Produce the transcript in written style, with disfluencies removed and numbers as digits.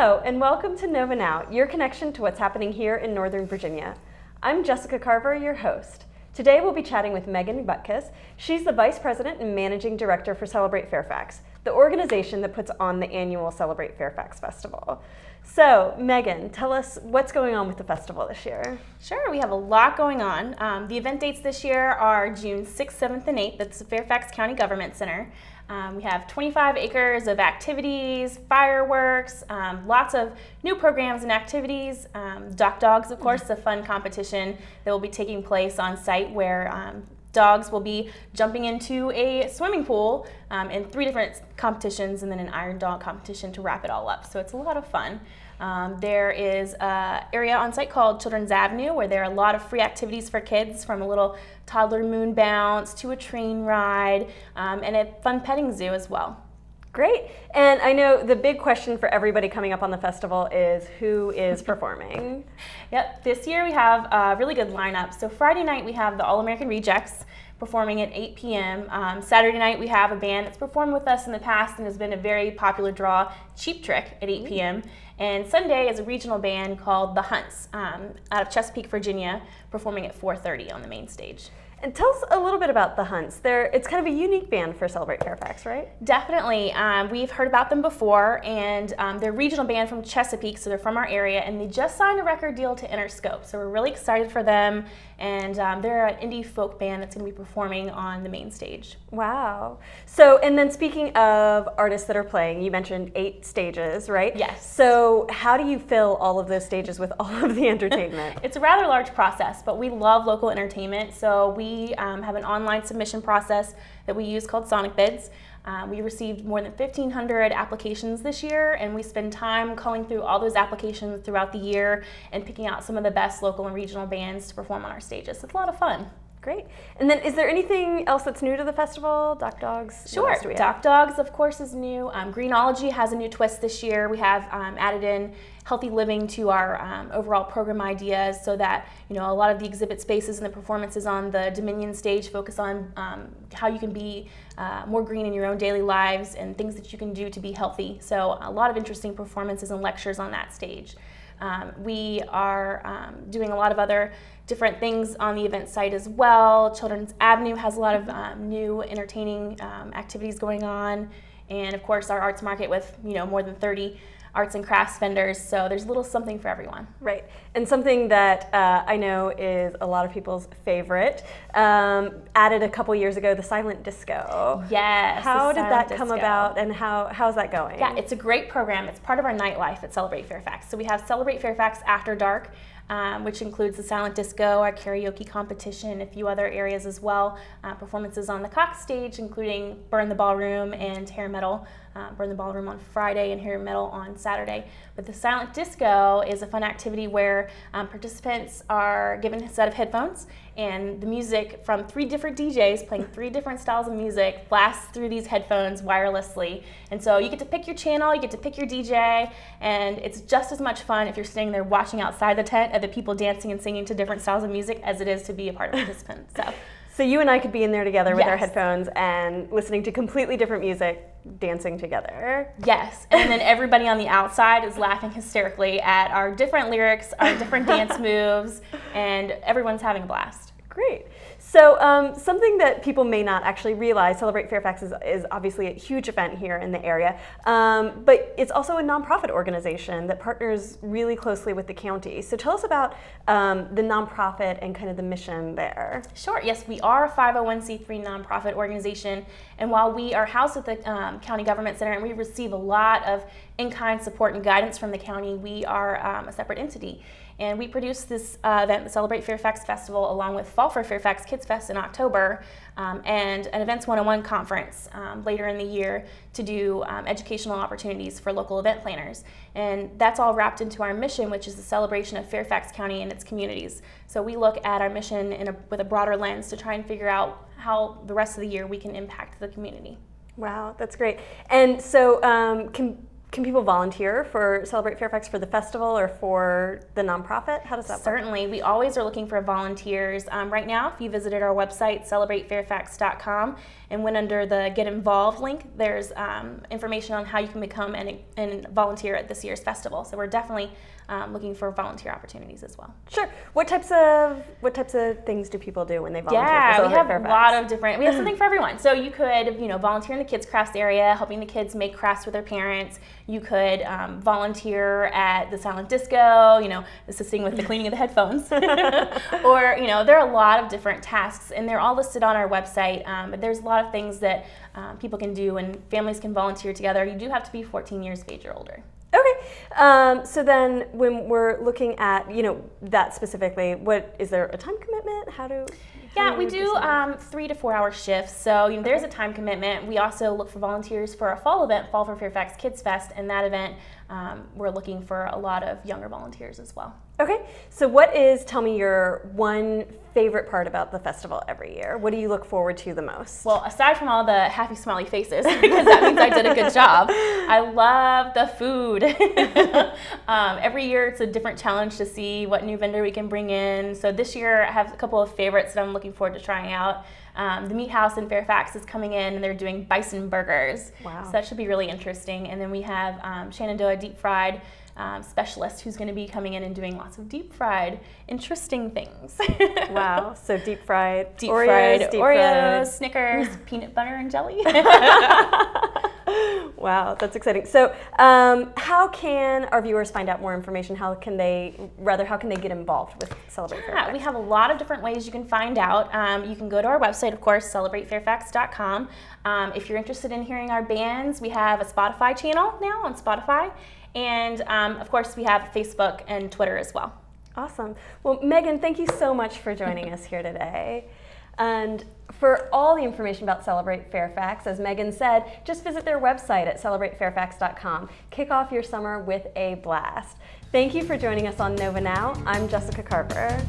Hello, and welcome to Nova Now, your connection to what's happening here in Northern Virginia. I'm Jessica Carver, your host. Today we'll be chatting with Megan Butkus. She's the Vice President and Managing Director for Celebrate Fairfax, the organization that puts on the annual Celebrate Fairfax Festival. So, Megan, tell us what's going on with the festival this year. Sure, we have a lot going on. The event dates this year are June 6th, 7th, and 8th. That's the Fairfax County Government Center. We have 25 acres of activities, fireworks, lots of new programs and activities. Duck Dogs, of course, a fun competition that will be taking place on site where dogs will be jumping into a swimming pool in 3 different competitions and then an iron dog competition to wrap it all up. So it's a lot of fun. There is an area on site called Children's Avenue where there are a lot of free activities for kids, from a little toddler moon bounce to a train ride and a fun petting zoo as well. Great. And I know the big question for everybody coming up on the festival is who is performing? Yep, this year we have a really good lineup. So Friday night we have the All-American Rejects performing at 8 p.m. Saturday night we have a band that's performed with us in the past and has been a very popular draw, Cheap Trick, at 8 p.m. And Sunday is a regional band called The Hunts out of Chesapeake, Virginia, performing at 4:30 on the main stage. And tell us a little bit about The Hunts. It's kind of a unique band for Celebrate Fairfax, right? Definitely. We've heard about them before, and they're a regional band from Chesapeake, so they're from our area, and they just signed a record deal to Interscope, so we're really excited for them, and they're an indie folk band that's going to be performing on the main stage. Wow. So, and then speaking of artists that are playing, you mentioned 8 stages, right? Yes. So how do you fill all of those stages with all of the entertainment? It's a rather large process, but we love local entertainment, so we have an online submission process that we use called Sonic Bids. We received more than 1,500 applications this year, and we spend time culling through all those applications throughout the year and picking out some of the best local and regional bands to perform on our stages. It's a lot of fun. Great. And then is there anything else that's new to the festival? Duck Dogs? Sure. Duck Dogs, of course, is new. Greenology has a new twist this year. We have added in healthy living to our overall program ideas so that, a lot of the exhibit spaces and the performances on the Dominion stage focus on how you can be more green in your own daily lives and things that you can do to be healthy. So a lot of interesting performances and lectures on that stage. We are doing a lot of other different things on the event site as well. Children's Avenue has a lot of new entertaining activities going on, and of course our arts market with more than 30 arts and crafts vendors, so there's a little something for everyone. Right, and something that I know is a lot of people's favorite, added a couple years ago, the silent disco. Yes. How did that come about, and how's that going? Yeah, it's a great program. It's part of our nightlife at Celebrate Fairfax. So we have Celebrate Fairfax After Dark, which includes the silent disco, our karaoke competition, a few other areas as well. Performances on the Cox stage, including Burn the Ballroom and Hair Metal. Burn the Ballroom on Friday and Hair Metal on Saturday. But the silent disco is a fun activity where participants are given a set of headphones, and the music from 3 different DJs playing 3 different styles of music blasts through these headphones wirelessly. And so you get to pick your channel, you get to pick your DJ, and it's just as much fun if you're sitting there watching outside the tent at the people dancing and singing to different styles of music as it is to be a part of a participant. So you and I could be in there together with our headphones and listening to completely different music, dancing together. Yes, and then everybody on the outside is laughing hysterically at our different lyrics, our different dance moves, and everyone's having a blast. Great. So something that people may not actually realize, Celebrate Fairfax is obviously a huge event here in the area, but it's also a nonprofit organization that partners really closely with the county. So tell us about the nonprofit and kind of the mission there. Sure. Yes, we are a 501c3 nonprofit organization, and while we are housed at the County Government Center and we receive a lot of in-kind support and guidance from the county, we are a separate entity. And we produce this event, the Celebrate Fairfax Festival, along with Fall for Fairfax Kids Fest in October, and an Events 101 conference later in the year to do educational opportunities for local event planners. And that's all wrapped into our mission, which is the celebration of Fairfax County and its communities. So we look at our mission with a broader lens to try and figure out how the rest of the year we can impact the community. Wow, that's great. And so can people volunteer for Celebrate Fairfax for the festival or for the nonprofit? How does that work? Certainly. We always are looking for volunteers. Right now, if you visited our website, celebratefairfax.com, and went under the Get Involved link, there's information on how you can become and volunteer at this year's festival. So we're definitely looking for volunteer opportunities as well. Sure. What types of things do people do when they volunteer? Yeah, for we have Fairfax? a lot of different. We have something for everyone. So you could, volunteer in the kids crafts area, helping the kids make crafts with their parents. You could volunteer at the silent disco, assisting with the cleaning of the headphones. Or, there are a lot of different tasks, and they're all listed on our website. But there's a lot of things that people can do, and families can volunteer together. You do have to be 14 years of age or older. Okay. So then when we're looking at, that specifically, is there a time commitment? Yeah, we do 3 to 4 hour shifts. So there's a time commitment. We also look for volunteers for our fall event, Fall for Fairfax Kids Fest, and that event we're looking for a lot of younger volunteers as well. Okay, so tell me your one favorite part about the festival every year. What do you look forward to the most? Well, aside from all the happy, smiley faces, because that means I did a good job, I love the food. Every year it's a different challenge to see what new vendor we can bring in. So this year I have a couple of favorites that I'm looking forward to trying out. The Meat House in Fairfax is coming in, and they're doing bison burgers. Wow. So that should be really interesting. And then we have Shenandoah Deep Fried specialist who's going to be coming in and doing lots of deep fried, interesting things. Wow. So deep fried Oreos, Snickers, peanut butter and jelly. Wow, that's exciting. So how can our viewers find out more information? How can they get involved with Celebrate Fairfax? We have a lot of different ways you can find out. You can go to our website, of course, celebratefairfax.com. If you're interested in hearing our bands, we have a Spotify channel now on Spotify. And of course, we have Facebook and Twitter as well. Awesome. Well, Megan, thank you so much for joining us here today. And for all the information about Celebrate Fairfax, as Megan said, just visit their website at celebratefairfax.com. Kick off your summer with a blast. Thank you for joining us on Nova Now. I'm Jessica Carver.